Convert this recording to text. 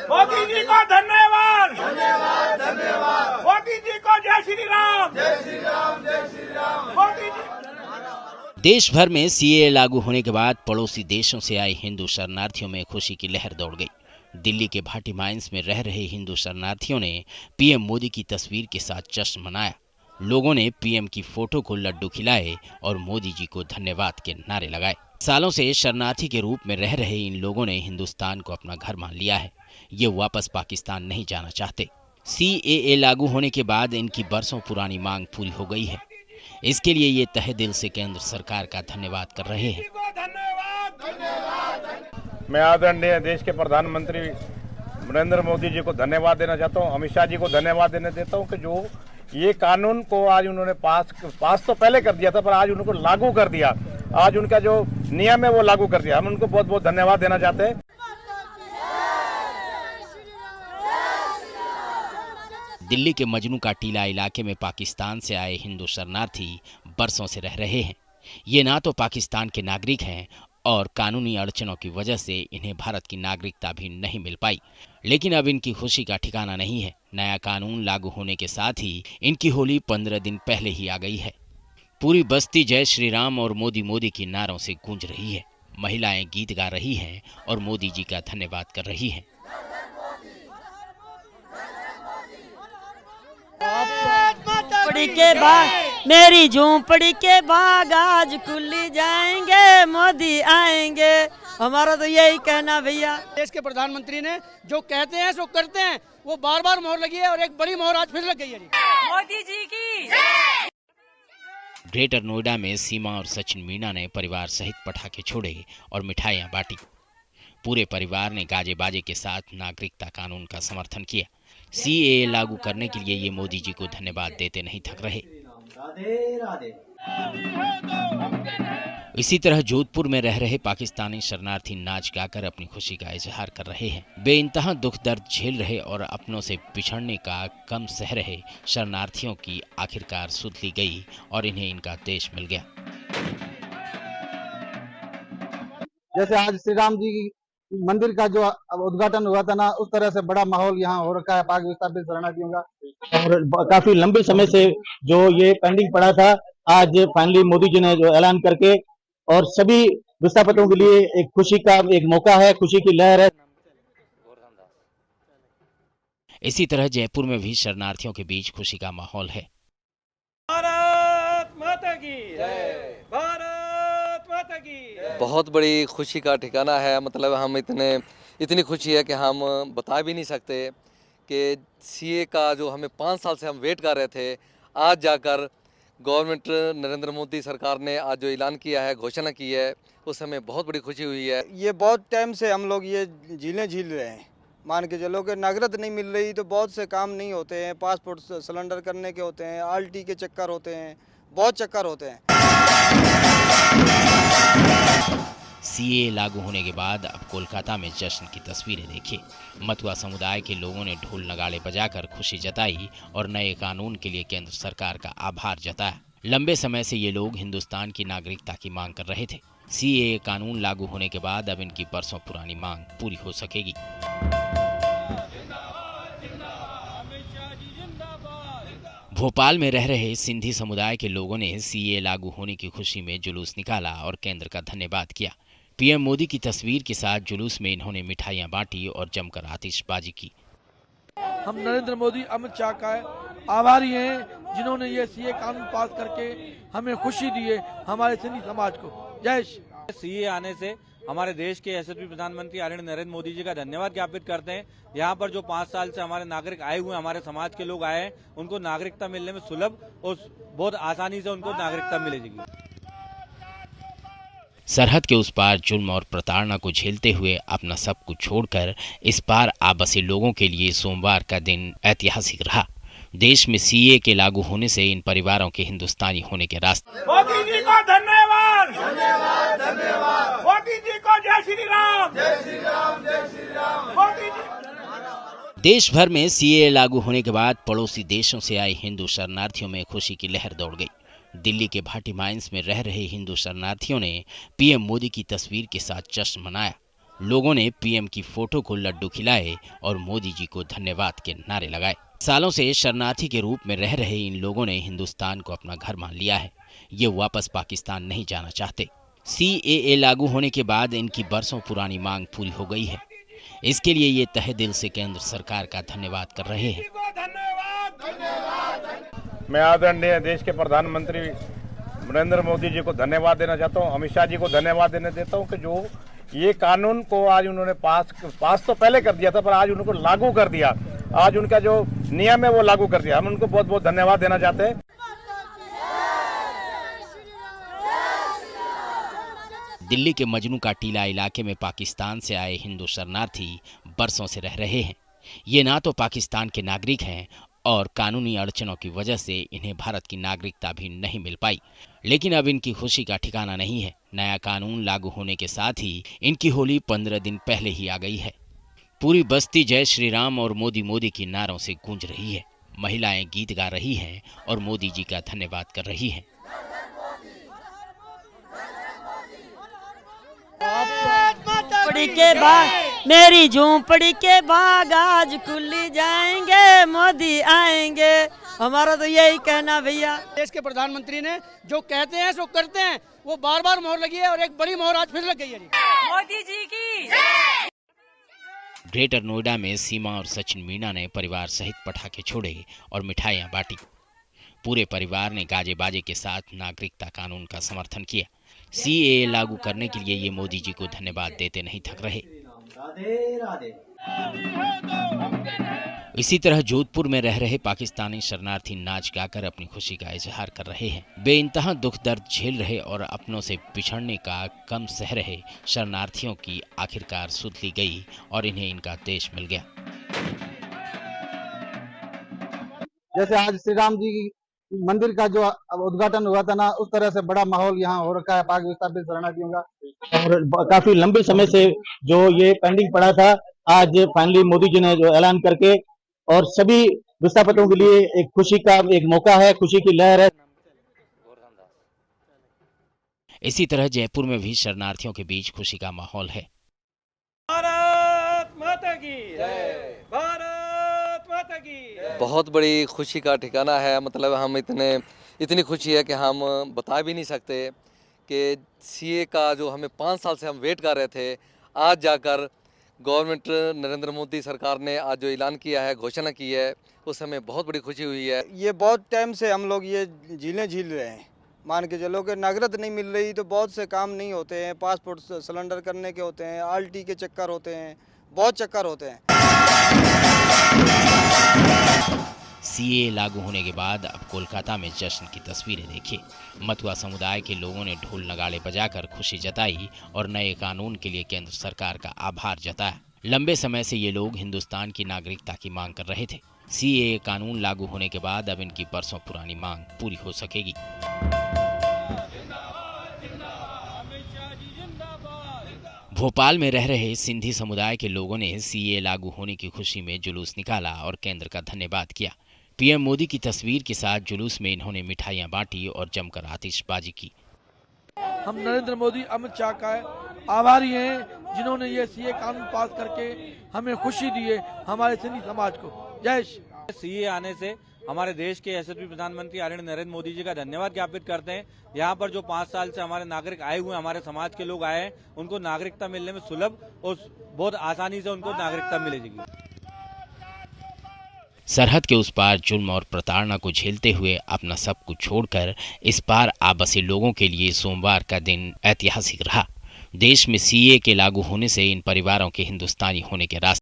मोदी जी को धन्यवाद, धन्यवाद, धन्यवाद। मोदी जी को जय श्री राम, जय श्री राम, जय श्री राम। मोदी जी। देश भर में सीएए लागू होने के बाद पड़ोसी देशों से आए हिंदू शरणार्थियों में खुशी की लहर दौड़ गई। दिल्ली के भाटी माइंस में रह रहे हिंदू शरणार्थियों ने पीएम मोदी की तस्वीर के साथ जश्न मनाया। लोगों ने पीएम की फोटो को लड्डू खिलाए और मोदी जी को धन्यवाद के नारे लगाए। सालों से शरणार्थी के रूप में रह रहे इन लोगों ने हिंदुस्तान को अपना घर मान लिया है। ये वापस पाकिस्तान नहीं जाना चाहते। सीएए लागू होने के बाद इनकी बरसों पुरानी मांग पूरी हो गई है। इसके लिए ये तहे दिल से केंद्र सरकार का धन्यवाद कर रहे हैं। मैं आदरणीय देश के प्रधानमंत्री नरेंद्र मोदी जी को धन्यवाद देना चाहता हूँ, अमित शाह जी को धन्यवाद देना चाहता हूँ कि जो ये कानून को आज उन्होंने पास तो पहले कर दिया था, पर आज उनको लागू कर दिया। आज उनका जो नियम है वो लागू कर दिया। हम उनको बहुत बहुत धन्यवाद देना चाहते हैं। दिल्ली के मजनू का टीला इलाके में पाकिस्तान से आए हिंदू शरणार्थी बरसों से रह रहे हैं। ये ना तो पाकिस्तान के नागरिक हैं और कानूनी अड़चनों की वजह से इन्हें भारत की नागरिकता भी नहीं मिल पाई। लेकिन अब इनकी खुशी का ठिकाना नहीं है। नया कानून लागू होने के साथ ही इनकी होली 15 दिन पहले ही आ गई है। पूरी बस्ती जय श्री राम और मोदी मोदी की नारों से गूंज रही है। महिलाएं गीत गा रही हैं और मोदी जी का धन्यवाद कर रही हैं। झोपड़ी के भाग मेरी झोपड़ी के भाग आज खुली जाएंगे, मोदी आएंगे। हमारा तो यही कहना भैया। देश के प्रधानमंत्री ने जो कहते हैं सो करते हैं। वो बार बार मोहर लगी है और एक बड़ी मोहर आज फिर लग गई है। मोदी जी की। ग्रेटर नोएडा में सीमा और सचिन मीणा ने परिवार सहित पटाखे छोड़े और मिठाइयां बांटी। पूरे परिवार ने गाजे बाजे के साथ नागरिकता कानून का समर्थन किया। सीएए लागू करने के लिए ये मोदी जी को धन्यवाद देते नहीं थक रहे। इसी तरह जोधपुर में रह रहे पाकिस्तानी शरणार्थी नाच गाकर अपनी खुशी का इजहार कर रहे हैं। बेइंतहा दुख दर्द झेल रहे और अपनों से बिछड़ने का गम सह रहे शरणार्थियों की आखिरकार सुध ली गई और इन्हें इनका देश मिल गया। जैसे आज श्री राम जी मंदिर का जो उद्घाटन हुआ था ना, उस तरह से बड़ा माहौल यहाँ हो रखा है पाक विस्थापित शरणार्थियों का। और काफी लंबे समय से जो ये पेंडिंग पड़ा था, आज फाइनली मोदी जी ने जो ऐलान करके और सभी विस्थापितों के लिए एक खुशी का एक मौका है, खुशी की लहर है। इसी तरह जयपुर में भी शरणार्थियों के बीच खुशी का माहौल है। भारत माता की जय, भारत माता की जय। बहुत बड़ी खुशी का ठिकाना है। मतलब हम इतनी खुशी है कि हम बता भी नहीं सकते कि सीए का जो हमें 5 साल से हम वेट कर रहे थे, आज जाकर गवर्नमेंट नरेंद्र मोदी सरकार ने आज जो ऐलान किया है, घोषणा की है, उस हमें बहुत बड़ी खुशी हुई है। ये बहुत टाइम से हम लोग ये झील रहे हैं। मान के चलो कि नागरिकता नहीं मिल रही तो बहुत से काम नहीं होते हैं। पासपोर्ट सिलेंडर करने के होते हैं, आरटी के चक्कर होते हैं, बहुत चक्कर होते हैं। सीए लागू होने के बाद अब कोलकाता में जश्न की तस्वीरें देखिए। मतुआ समुदाय के लोगों ने ढोल नगाड़े बजाकर खुशी जताई और नए कानून के लिए केंद्र सरकार का आभार जताया। लंबे समय से ये लोग हिंदुस्तान की नागरिकता की मांग कर रहे थे। सीए कानून लागू होने के बाद अब इनकी बरसों पुरानी मांग पूरी हो सकेगी। भोपाल में रह रहे सिंधी समुदाय के लोगों ने सीए लागू होने की खुशी में जुलूस निकाला और केंद्र का धन्यवाद किया। पीएम मोदी की तस्वीर के साथ जुलूस में इन्होंने मिठाइयां बांटी और जमकर आतिशबाजी की। हम नरेंद्र मोदी अमित शाह का आभारी हैं, जिन्होंने ये सीए कानून पास करके हमें खुशी दी है, हमारे सिंधी समाज को। जय श्री। सीए आने से हमारे देश के यशस्वी प्रधानमंत्री आदरणीय नरेंद्र मोदी जी का धन्यवाद ज्ञापित करते हैं। यहाँ पर जो 5 साल से हमारे नागरिक आए हुए हैं, हमारे समाज के लोग आए हैं, उनको नागरिकता मिलने में सुलभ और बहुत आसानी से उनको नागरिकता मिलेगी। सरहद के उस पार जुल्म और प्रताड़ना को झेलते हुए अपना सब कुछ छोड़कर इस पार आ बसे लोगों के लिए सोमवार का दिन ऐतिहासिक रहा। देश में सीए के लागू होने से इन परिवारों के हिंदुस्तानी होने के रास्ते। मोदी जी को धन्यवाद, धन्यवाद, धन्यवाद। मोदी जी को जय श्री राम, जय श्री राम, जय श्री राम। मोदी जी। देश भर में सीए लागू होने के बाद पड़ोसी देशों से आए हिंदू शरणार्थियों में खुशी की लहर दौड़ गई। दिल्ली के भाटी माइंस में रह रहे हिंदू शरणार्थियों ने पीएम मोदी की तस्वीर के साथ जश्न मनाया। लोगों ने पीएम की फोटो को लड्डू खिलाए और मोदी जी को धन्यवाद के नारे लगाए। सालों से शरणार्थी के रूप में रह रहे इन लोगों ने हिंदुस्तान को अपना घर मान लिया है। ये वापस पाकिस्तान नहीं जाना चाहते। CAA लागू होने के बाद इनकी बरसों पुरानी मांग पूरी हो गई है। इसके लिए ये तहे दिल से केंद्र सरकार का धन्यवाद कर रहे हैं। मैं आदरणीय देश के प्रधानमंत्री नरेंद्र मोदी जी को धन्यवाद देना चाहता हूँ, अमित शाह जी को धन्यवाद देना देता हूँ कि जो ये कानून को आज उन्होंने पास तो पहले कर दिया था, पर आज उनको लागू कर दिया। आज उनका जो नियम है वो लागू कर दिया। हम उनको बहुत बहुत धन्यवाद देना चाहते हैं। दिल्ली के मजनू का टीला इलाके में पाकिस्तान से आए हिंदू शरणार्थी बरसों से रह रहे हैं। ये ना तो पाकिस्तान के नागरिक हैं और कानूनी अड़चनों की वजह से इन्हें भारत की नागरिकता भी नहीं मिल पाई। लेकिन अब इनकी खुशी का ठिकाना नहीं है। नया कानून लागू होने के साथ ही इनकी होली 15 दिन पहले ही आ गई है। पूरी बस्ती जय श्री राम और मोदी मोदी की नारों से गूंज रही है। महिलाएं गीत गा रही हैं और मोदी जी का धन्यवाद कर रही हैं। झोपड़ी के बाग मेरी झोपड़ी के बाग आज खुल जाएंगे, मोदी आएंगे। हमारा तो यही कहना भैया। देश के प्रधानमंत्री ने जो कहते हैं सो करते हैं। वो बार बार मोहर लगी है और एक बड़ी मोहर आज फिर लग गई है। मोदी जी की। ग्रेटर नोएडा में सीमा और सचिन मीणा ने परिवार सहित पटाखे छोड़े और मिठाइयां बांटी। पूरे परिवार ने गाजे बाजे के साथ नागरिकता कानून का समर्थन किया। CAA लागू करने के लिए ये मोदी जी को धन्यवाद देते नहीं थक रहे। इसी तरह जोधपुर में रह रहे पाकिस्तानी शरणार्थी नाच गाकर अपनी खुशी का इजहार कर रहे हैं। बेइंतहा दुख दर्द झेल रहे और अपनों से बिछड़ने का गम सह रहे शरणार्थियों की आखिरकार सुध ली गई और इन्हें इनका देश मिल गया। जैसे आज श्री राम जी मंदिर का जो उद्घाटन हुआ था ना, उस तरह से बड़ा माहौल यहाँ हो रखा है पाक विस्थापित शरणार्थियों का। और काफी लंबे समय से जो ये पेंडिंग पड़ा था, आज फाइनली मोदी जी ने जो ऐलान करके और सभी विस्थापितों के लिए एक खुशी का एक मौका है, खुशी की लहर है। इसी तरह जयपुर में भी शरणार्थियों के बीच खुशी का माहौल है। भारत माता की जय, भारत माता की जय। बहुत बड़ी खुशी का ठिकाना है। मतलब हम इतनी खुशी है कि हम बता भी नहीं सकते कि CAA का जो हमें 5 साल से हम वेट कर रहे थे, आज जाकर गवर्नमेंट नरेंद्र मोदी सरकार ने आज जो ऐलान किया है, घोषणा की है, उस हमें बहुत बड़ी खुशी हुई है। ये बहुत टाइम से हम लोग ये झील रहे हैं। मान के चलो कि नागरिकता नहीं मिल रही तो बहुत से काम नहीं होते हैं। पासपोर्ट सिलेंडर करने के होते हैं, RT के चक्कर होते हैं, बहुत चक्कर होते हैं। CAA लागू होने के बाद अब कोलकाता में जश्न की तस्वीरें देखिए। मथुआ समुदाय के लोगों ने ढोल नगाड़े बजाकर खुशी जताई और नए कानून के लिए केंद्र सरकार का आभार जताया। लंबे समय से ये लोग हिंदुस्तान की नागरिकता की मांग कर रहे थे। CAA कानून लागू होने के बाद अब इनकी बरसों पुरानी मांग पूरी हो सकेगी। भोपाल में रह रहे सिंधी समुदाय के लोगों ने CAA लागू होने की खुशी में जुलूस निकाला और केंद्र का धन्यवाद किया। पीएम मोदी की तस्वीर के साथ जुलूस में इन्होंने मिठाइयां बांटी और जमकर आतिशबाजी की। हम नरेंद्र मोदी अमित शाह का आभारी हैं, जिन्होंने ये CAA कानून पास करके हमें खुशी दी है, हमारे सिंधी समाज को। जय श्री। CAA आने से हमारे देश के यशस्वी प्रधानमंत्री आदरणीय नरेंद्र मोदी जी का धन्यवाद ज्ञापित करते हैं। यहाँ पर जो 5 साल से हमारे नागरिक आए हुए हैं, हमारे समाज के लोग आए हैं, उनको नागरिकता मिलने में सुलभ और बहुत आसानी से उनको नागरिकता मिलेगी। सरहद के उस पार जुल्म और प्रताड़ना को झेलते हुए अपना सब कुछ छोड़कर इस पार आ बसे लोगों के लिए सोमवार का दिन ऐतिहासिक रहा। देश में CAA के लागू होने से इन परिवारों के हिंदुस्तानी होने के रास्ते